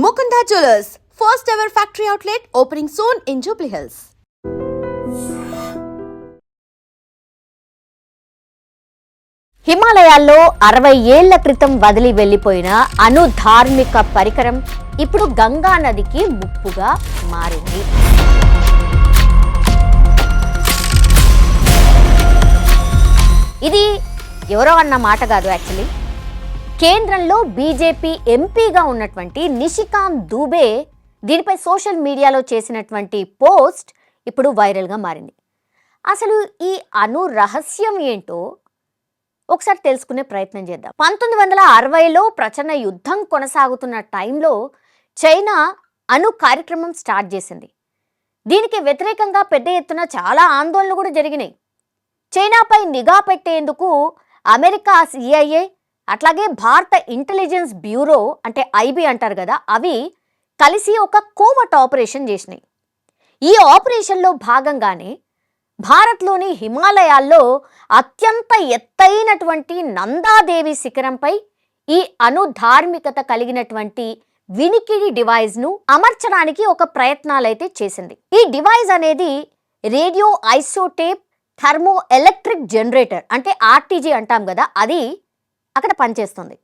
Mukunda Jewellers, first ever factory outlet opening soon in Jubilee Hills. హిమాలయాల్లో 60 ఏళ్ల క్రితం వదిలి వెళ్లిపోయిన అనుధార్మిక పరికరం ఇప్పుడు గంగా నదికి ముప్పుగా మారింది. ఇది ఎవరో అన్న మాట కాదు. యాక్చువల్లీ కేంద్రంలో బీజేపీ ఎంపీగా ఉన్నటువంటి నిషికాంత్ దూబే దీనిపై సోషల్ మీడియాలో చేసినటువంటి పోస్ట్ ఇప్పుడు వైరల్గా మారింది. అసలు ఈ అణు రహస్యం ఏంటో ఒకసారి తెలుసుకునే ప్రయత్నం చేద్దాం. 1960లో ప్రచండ యుద్ధం కొనసాగుతున్న టైంలో చైనా అణు కార్యక్రమం స్టార్ట్ చేసింది. దీనికి వ్యతిరేకంగా పెద్ద ఎత్తున చాలా ఆందోళనలు కూడా జరిగినాయి. చైనాపై నిఘా పెట్టేందుకు అమెరికా సిఐఏ అట్లాగే భారత ఇంటెలిజెన్స్ బ్యూరో అంటే ఐబీ అంటారు కదా, అవి కలిసి ఒక కోవట్ ఆపరేషన్ చేసినాయి. ఈ ఆపరేషన్లో భాగంగానే భారత్లోని హిమాలయాల్లో అత్యంత ఎత్తైనటువంటి నందాదేవి శిఖరంపై ఈ అణుధార్మికత కలిగినటువంటి వినికిడి డివైజ్ను అమర్చడానికి ఒక ప్రయత్నాలైతే చేసింది. ఈ డివైజ్ అనేది రేడియో ఐసోటేప్ థర్మో ఎలక్ట్రిక్ జనరేటర్ అంటే ఆర్టీజీ అంటాం కదా, అది అక్కడ పనిచేస్తుంది.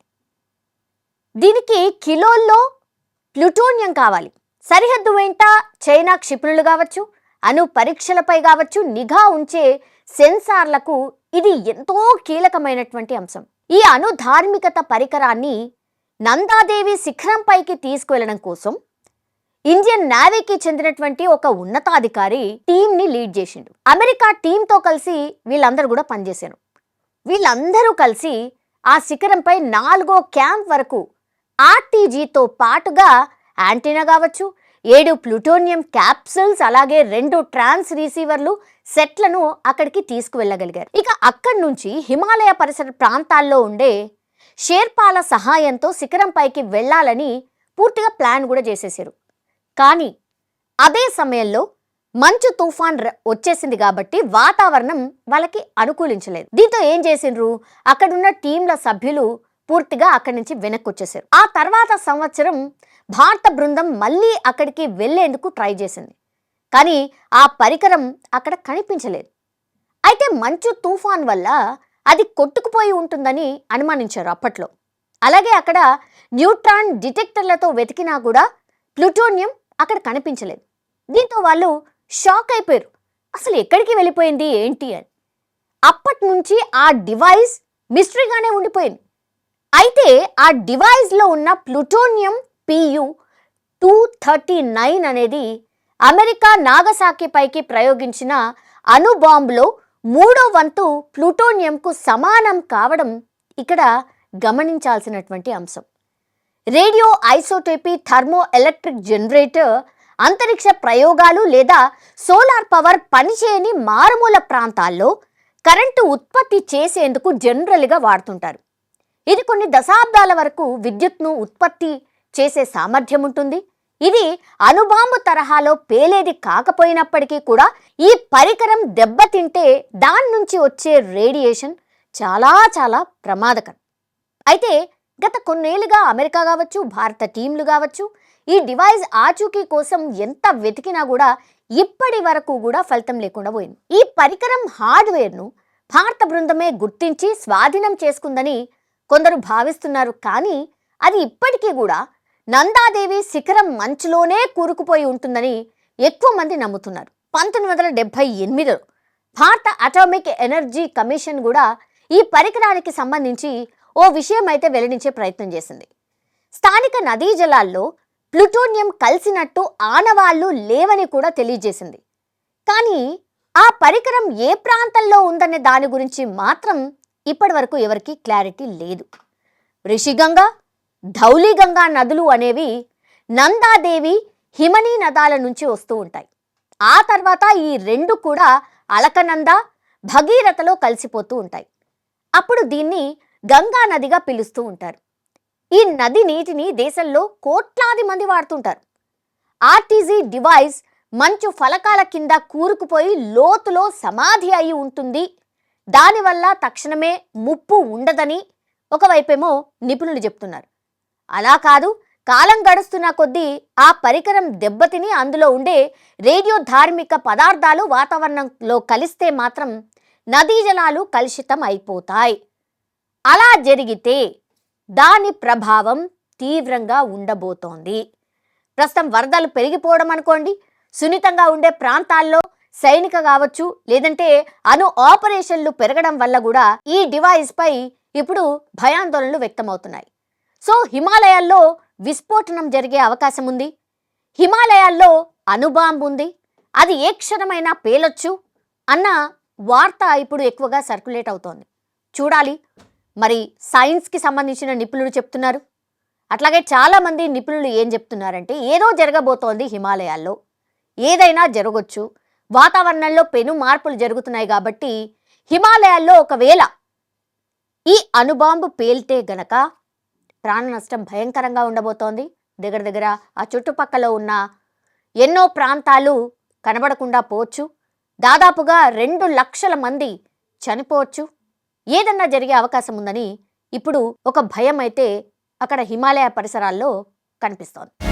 దీనికి కిలోల్లో ప్లూటోనియం కావాలి. సరిహద్దు వెంట చైనా క్షిపణులు కావచ్చు, అణు పరీక్షలపై కావచ్చు, నిఘా ఉంచే సెన్సార్లకు ఇది ఎంతో కీలకమైనటువంటి అంశం. ఈ అణుధార్మికత పరికరాన్ని నందాదేవి శిఖరంపైకి తీసుకువెళ్లడం కోసం ఇండియన్ నేవీకి చెందినటువంటి ఒక ఉన్నతాధికారి టీంని లీడ్ చేసిండు. అమెరికా టీంతో కలిసి వీళ్ళందరూ కూడా పనిచేశారు. వీళ్ళందరూ కలిసి ఆ శిఖరంపై 4వ క్యాంప్ వరకు ఆర్టీజీతో పాటుగా యాంటీనా కావచ్చు, 7 ప్లూటోనియం క్యాప్సూల్స్, అలాగే 2 ట్రాన్స్ రిసీవర్లు సెట్లను అక్కడికి తీసుకువెళ్ళగలిగారు. ఇక అక్కడి నుంచి హిమాలయ పరిసర ప్రాంతాల్లో ఉండే షేర్పాల సహాయంతో శిఖరంపైకి వెళ్లాలని పూర్తిగా ప్లాన్ కూడా చేసేసారు. కానీ అదే సమయంలో మంచు తుఫాన్ వచ్చేసింది కాబట్టి వాతావరణం వాళ్ళకి అనుకూలించలేదు. దీంతో ఏం చేసిండ్రు, అక్కడున్న టీంల సభ్యులు పూర్తిగా అక్కడి నుంచి వెనక్కి వచ్చేసారు. ఆ తర్వాత సంవత్సరం భారత బృందం మళ్ళీ అక్కడికి వెళ్లేందుకు ట్రై చేసింది. కానీ ఆ పరికరం అక్కడ కనిపించలేదు. అయితే మంచు తుఫాన్ వల్ల అది కొట్టుకుపోయి ఉంటుందని అనుమానించారు అప్పట్లో. అలాగే అక్కడ న్యూట్రాన్ డిటెక్టర్లతో వెతికినా కూడా ప్లూటోనియం అక్కడ కనిపించలేదు. దీంతో వాళ్ళు షాక్ అయిపోయారు, అసలు ఎక్కడికి వెళ్ళిపోయింది ఏంటి అని. అప్పటి నుంచి ఆ డివైస్ మిస్టరీగానే ఉండిపోయింది. అయితే ఆ డివైస్లో ఉన్న ప్లూటోనియం PU-239 అనేది అమెరికా నాగసాకి పైకి ప్రయోగించిన అణుబాంబులో 3వ వంతు ప్లూటోనియంకు సమానం కావడం ఇక్కడ గమనించాల్సినటువంటి అంశం. రేడియో ఐసోటోపీ థర్మో ఎలక్ట్రిక్ జనరేటర్ అంతరిక్ష ప్రయోగాలు లేదా సోలార్ పవర్ పనిచేయని మారుమూల ప్రాంతాల్లో కరెంటు ఉత్పత్తి చేసేందుకు జనరల్గా వాడుతుంటారు. ఇది కొన్ని దశాబ్దాల వరకు విద్యుత్ను ఉత్పత్తి చేసే సామర్థ్యం ఉంటుంది. ఇది అణుబాంబు తరహాలో పేలేది కాకపోయినప్పటికీ కూడా ఈ పరికరం దెబ్బతింటే దాని నుంచి వచ్చే రేడియేషన్ చాలా చాలా ప్రమాదకరం. అయితే గత కొన్నేళ్లుగా అమెరికా కావచ్చు, భారత టీంలు కావచ్చు, ఈ డివైస్ ఆచూకీ కోసం ఎంత వెతికినా కూడా ఇప్పటి వరకు కూడా ఫలితం లేకుండా పోయింది. ఈ పరికరం హార్డ్వేర్ను భారత బృందమే గుర్తించి స్వాధీనం చేసుకుందని కొందరు భావిస్తున్నారు. కానీ అది ఇప్పటికీ కూడా నందాదేవి శిఖరం మంచులోనే కూరుకుపోయి ఉంటుందని ఎక్కువ మంది నమ్ముతున్నారు. 1978లో భారత అటామిక్ ఎనర్జీ కమిషన్ కూడా ఈ పరికరానికి సంబంధించి ఓ విషయం అయితే వెల్లడించే ప్రయత్నం చేసింది. స్థానిక నదీ జలాల్లో ప్లూటోనియం కలిసినట్టు ఆనవాళ్లు లేవని కూడా తెలియజేసింది. కానీ ఆ పరికరం ఏ ప్రాంతంలో ఉందనే దాని గురించి మాత్రం ఇప్పటి వరకు ఎవరికి క్లారిటీ లేదు. రిషిగంగా, ధౌలిగంగా నదులు అనేవి నందాదేవి, హిమనీ నదాల నుంచి వస్తూ ఉంటాయి. ఆ తర్వాత ఈ 2 కూడా అలకనంద, భగీరథలో కలిసిపోతూ ఉంటాయి. అప్పుడు దీన్ని గంగా నదిగా పిలుస్తూ ఉంటారు. ఈ నది నీటిని దేశంలో కోట్లాది మంది వాడుతుంటారు. ఆర్టీజీ డివైస్ మంచు ఫలకాల కింద కూరుకుపోయి లోతులో సమాధి అయి ఉంటుంది. దానివల్ల తక్షణమే ముప్పు ఉండదని ఒకవైపేమో నిపుణులు చెప్తున్నారు. అలా కాదు, కాలం గడుస్తున్న కొద్దీ ఆ పరికరం దెబ్బతిని అందులో ఉండే రేడియో ధార్మిక పదార్థాలు వాతావరణంలో కలిస్తే మాత్రం నదీ జలాలు కలుషితం అయిపోతాయి. అలా జరిగితే దాని ప్రభావం తీవ్రంగా ఉండబోతోంది. ప్రస్తుతం వరదలు పెరిగిపోవడం అనుకోండి, సున్నితంగా ఉండే ప్రాంతాల్లో సైనిక కావచ్చు, లేదంటే ఆపరేషన్లు పెరగడం వల్ల కూడా ఈ డివైస్ పై ఇప్పుడు భయాందోళనలు వ్యక్తమవుతున్నాయి. సో హిమాలయాల్లో విస్ఫోటనం జరిగే అవకాశం ఉంది. హిమాలయాల్లో అణుబాంబు ఉంది, అది ఏ క్షణమైనా పేలొచ్చు అన్న వార్త ఇప్పుడు ఎక్కువగా సర్క్యులేట్ అవుతోంది. చూడాలి మరి సైన్స్కి సంబంధించిన నిపుణులు చెప్తున్నారు. అట్లాగే చాలామంది నిపుణులు ఏం చెప్తున్నారంటే ఏదో జరగబోతోంది హిమాలయాల్లో, ఏదైనా జరగవచ్చు, వాతావరణంలో పెను మార్పులు జరుగుతున్నాయి కాబట్టి హిమాలయాల్లో ఒకవేళ ఈ అణుబాంబు పేల్తే గనక ప్రాణ నష్టం భయంకరంగా ఉండబోతోంది. దగ్గర ఆ చుట్టుపక్కల ఉన్న ఎన్నో ప్రాంతాలు కనబడకుండా పోవచ్చు. దాదాపుగా 2 లక్షల మంది చనిపోవచ్చు. ఏదన్నా జరిగే అవకాశం ఉందని ఇప్పుడు ఒక భయం అయితే అక్కడ హిమాలయ పరిసరాల్లో కనిపిస్తోంది.